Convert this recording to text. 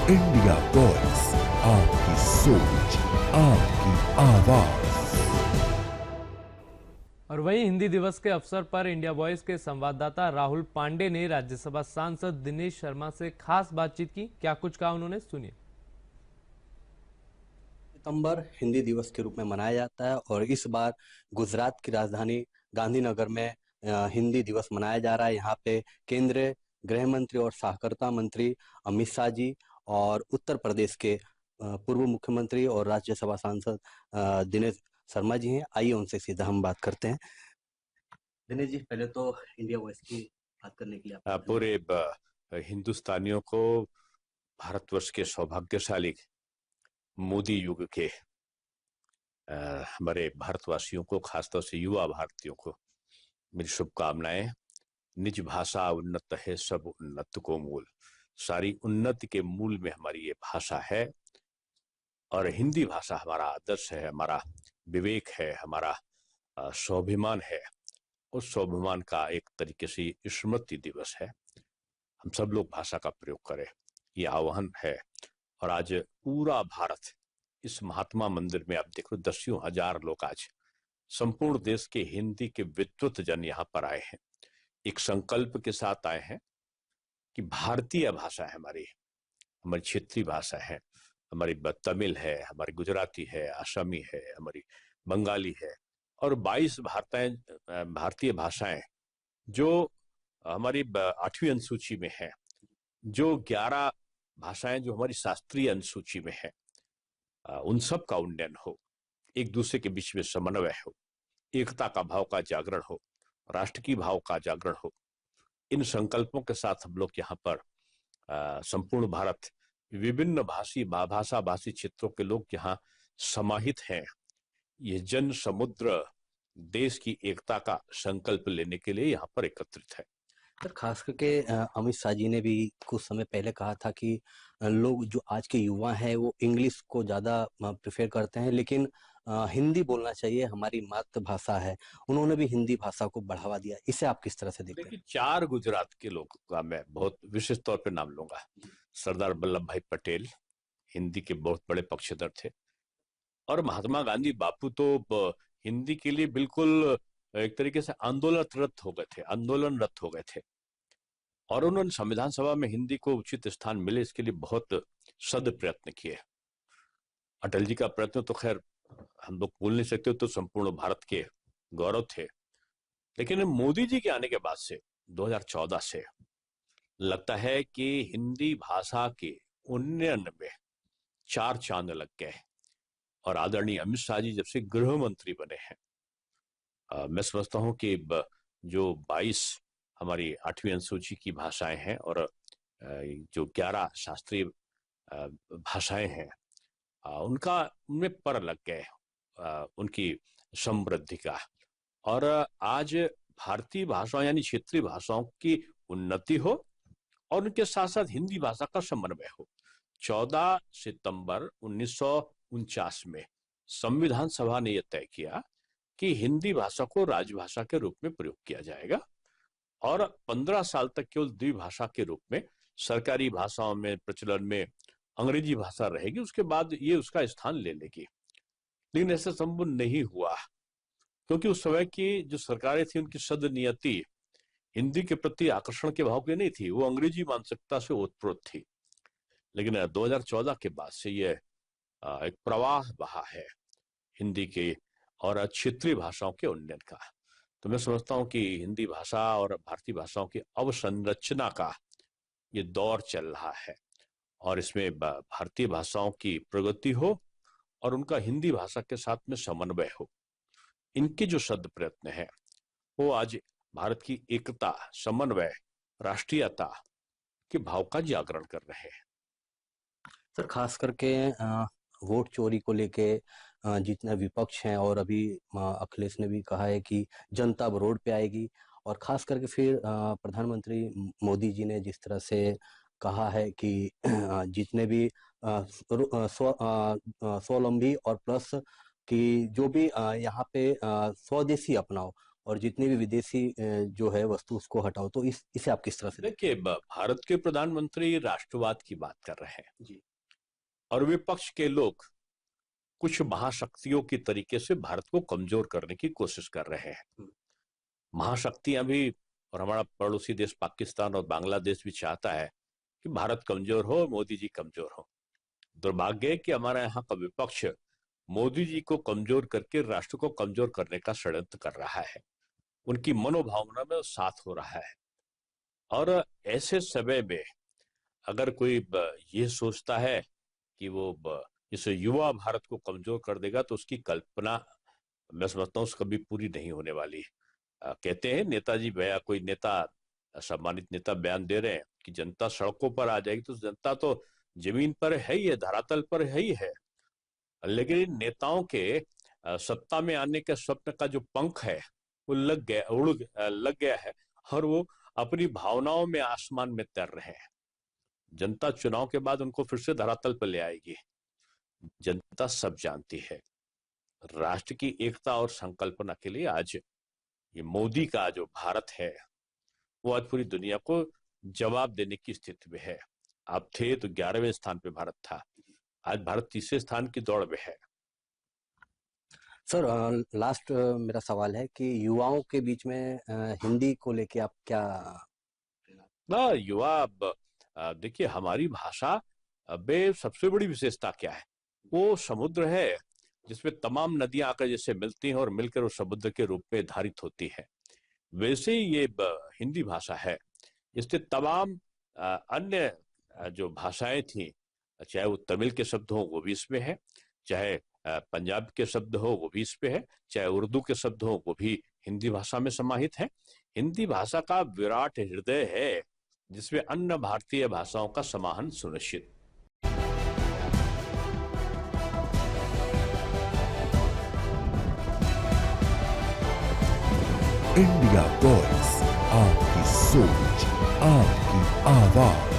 India voice, आपकी सोच, आपकी आवाज। और वहीं हिंदी दिवस के अवसर पर इंडिया वॉइस के संवाददाता राहुल पांडे ने राज्यसभा सांसद दिनेश शर्मा से खास बातचीत की। क्या कुछ कहा उन्होंने, सुनिए। सितंबर हिंदी दिवस के रूप में मनाया जाता है और इस बार गुजरात की राजधानी गांधीनगर में हिंदी दिवस मनाया जा रहा है। यहाँ पे केंद्रीय गृह मंत्री और सहकारिता मंत्री अमित शाह जी और उत्तर प्रदेश के पूर्व मुख्यमंत्री और राज्यसभा सांसद दिनेश शर्मा जी हैं। आइए उनसे सीधा हम बात करते हैं। दिनेश जी, पहले तो इंडिया वॉइस की बात करने के लिए आपका पूरे हिंदुस्तानियों को भारतवर्ष के सौभाग्यशाली मोदी युग के हमारे भारतवासियों को, खासतौर से युवा भारतीयों को मेरी शुभकामनाएं। निज भाषा उन्नत है, सब उन्नत को मूल। सारी उन्नति के मूल में हमारी ये भाषा है और हिंदी भाषा हमारा आदर्श है, हमारा विवेक है, हमारा स्वाभिमान है। उस स्वाभिमान का एक तरीके से स्मृति दिवस है। हम सब लोग भाषा का प्रयोग करें, ये आह्वान है। और आज पूरा भारत इस महात्मा मंदिर में, आप देखो 10,000 लोग आज संपूर्ण देश के हिंदी के विद्वत जन यहाँ पर आए हैं। एक संकल्प के साथ आए हैं कि भारतीय भाषा है हमारी क्षेत्रीय भाषा है, हमारी तमिल है, हमारी गुजराती है, असमी है, हमारी बंगाली है और 22 भारतीय भाषाएं जो हमारी 8वीं अनुसूची में है, जो 11 भाषाएं जो हमारी शास्त्रीय अनुसूची में है, उन सब का उन्नयन हो, एक दूसरे के बीच में समन्वय हो, एकता का भाव का जागरण हो, राष्ट्र की भाव का जागरण हो। इन संकल्पों के साथ हम लोग यहाँ पर संपूर्ण भारत, विभिन्न भाषा भाषी क्षेत्रों के लोग यहाँ समाहित हैं। ये जन समुद्र देश की एकता का संकल्प लेने के लिए यहाँ पर एकत्रित है। सर, खास करके अमित शाह जी ने भी कुछ समय पहले कहा था कि लोग जो आज के युवा हैं वो इंग्लिश को ज़्यादा प्रेफर करते हैं, लेकिन हिंदी बोलना चाहिए, हमारी मातृभाषा है। उन्होंने भी हिंदी भाषा को बढ़ावा दिया। इसे आप किस तरह से देखते हैं? देखिए, 4 गुजरात के लोग का मैं बहुत विशेष तौर पे नाम लूंगा। सरदार वल्लभ भाई पटेल हिंदी के बहुत बड़े पक्षधर थे और महात्मा गांधी बापू तो हिंदी के लिए बिल्कुल एक तरीके से आंदोलनरत हो गए थे और उन्होंने संविधान सभा में हिंदी को उचित स्थान मिले, इसके लिए बहुत सद प्रयत्न किए। अटल जी का प्रयत्न तो खैर हम लोग भूल नहीं सकते, तो संपूर्ण भारत के गौरव थे। लेकिन मोदी जी के आने के बाद से 2014 से लगता है कि हिंदी भाषा के उन्नयन में 4 चांद लग गए और आदरणीय अमित शाह जी जब से गृह मंत्री बने हैं, मैं समझता हूं कि जो 22 हमारी 8वीं अनुसूची की भाषाएं हैं और जो 11 शास्त्रीय भाषाएं हैं, उनमें पर लग गए उनकी समृद्धि का। और आज भारतीय भाषाओं यानी क्षेत्रीय भाषाओं की उन्नति हो और उनके साथ साथ हिंदी भाषा का समन्वय हो। 14 सितंबर 1949 में संविधान सभा ने यह तय किया कि हिंदी भाषा को राजभाषा के रूप में प्रयोग किया जाएगा और 15 साल तक केवल द्विभाषा के रूप में सरकारी भाषाओं में प्रचलन में अंग्रेजी भाषा रहेगी, उसके बाद ये उसका स्थान ले लेगी। लेकिन ऐसा संभव नहीं हुआ क्योंकि उस समय की जो सरकारें थी उनकी सदनियति हिंदी के प्रति आकर्षण के भाव की नहीं थी, वो अंग्रेजी मानसिकता से ओतप्रोत थी। लेकिन 2014 के बाद से ये एक प्रवाह बहा है हिंदी के और क्षेत्रीय भाषाओं के उन्नयन का। तो मैं समझता हूं कि हिंदी भाषा और भारतीय भाषाओं की अवसंरचना का ये दौर चल रहा है और इसमें भारतीय भाषाओं की प्रगति हो और उनका हिंदी भाषा के साथ में समन्वय हो। इनके जो सद प्रयत्न है वो आज भारत की एकता, समन्वय, राष्ट्रीयता के भाव का जागरण कर रहे हैं। सर, खास करके वोट चोरी को लेके जितने विपक्ष हैं और अभी अखिलेश ने भी कहा है कि जनता अब रोड पे आएगी, और खास करके फिर प्रधानमंत्री मोदी जी ने जिस तरह से कहा है कि जितने भी स्वावलंबी और प्लस कि जो भी यहाँ पे स्वदेशी अपनाओ और जितनी भी विदेशी जो है वस्तु उसको हटाओ, तो इसे आप किस तरह से देखिए, भारत के प्रधानमंत्री राष्ट्रवाद की बात कर रहे हैं जी। और विपक्ष के लोग कुछ महाशक्तियों की तरीके से भारत को कमजोर करने की कोशिश कर रहे हैं। महाशक्तियां भी, और हमारा पड़ोसी देश पाकिस्तान और बांग्लादेश भी चाहता है कि भारत कमजोर हो, मोदी जी कमजोर हो। दुर्भाग्य है कि हमारा यहाँ का विपक्ष मोदी जी को कमजोर करके राष्ट्र को कमजोर करने का षड्यंत्र कर रहा है। उनकी मनोभावना में साथ हो रहा है। और ऐसे समय में अगर कोई ये सोचता है कि वो इस युवा भारत को कमजोर कर देगा, तो उसकी कल्पना मैं समझता हूँ कभी पूरी नहीं होने वाली। कहते हैं नेताजी भैया, कोई नेता, सम्मानित नेता बयान दे रहे हैं कि जनता सड़कों पर आ जाएगी, तो जनता तो जमीन पर है ही है, धरातल पर है ही है। लेकिन नेताओं के सत्ता में आने के स्वप्न का जो पंख है वो लग गया है और वो अपनी भावनाओं में आसमान में तैर रहे हैं। जनता चुनाव के बाद उनको फिर से धरातल पर ले आएगी। जनता सब जानती है। राष्ट्र की एकता और संकल्पना के लिए आज ये मोदी का जो भारत है वो आज पूरी दुनिया को जवाब देने की स्थिति में है। आप थे तो 11वें स्थान पे भारत था, आज भारत तीसरे स्थान की दौड़ में है। सर, लास्ट मेरा सवाल है कि युवाओं के बीच में हिंदी को लेके आप क्या युवा, देखिए हमारी भाषा में सबसे बड़ी विशेषता क्या है? वो समुद्र है जिसमें तमाम नदियां आकर जैसे मिलती हैं और मिलकर वो समुद्र के रूप में धारित होती है। वैसे ही ये हिंदी भाषा है। इससे तमाम अन्य जो भाषाएं थी, चाहे वो तमिल के शब्द हो वो भी इसमें है, चाहे पंजाब के शब्द हो वो भी इसमें है, चाहे उर्दू के शब्द हो वो भी हिंदी भाषा में समाहित है। हिंदी भाषा का विराट हृदय है जिसमें अन्य भारतीय भाषाओं का समाहन सुनिश्चित। इंडिया वॉइस, आपकी सोच, आपकी आवाज।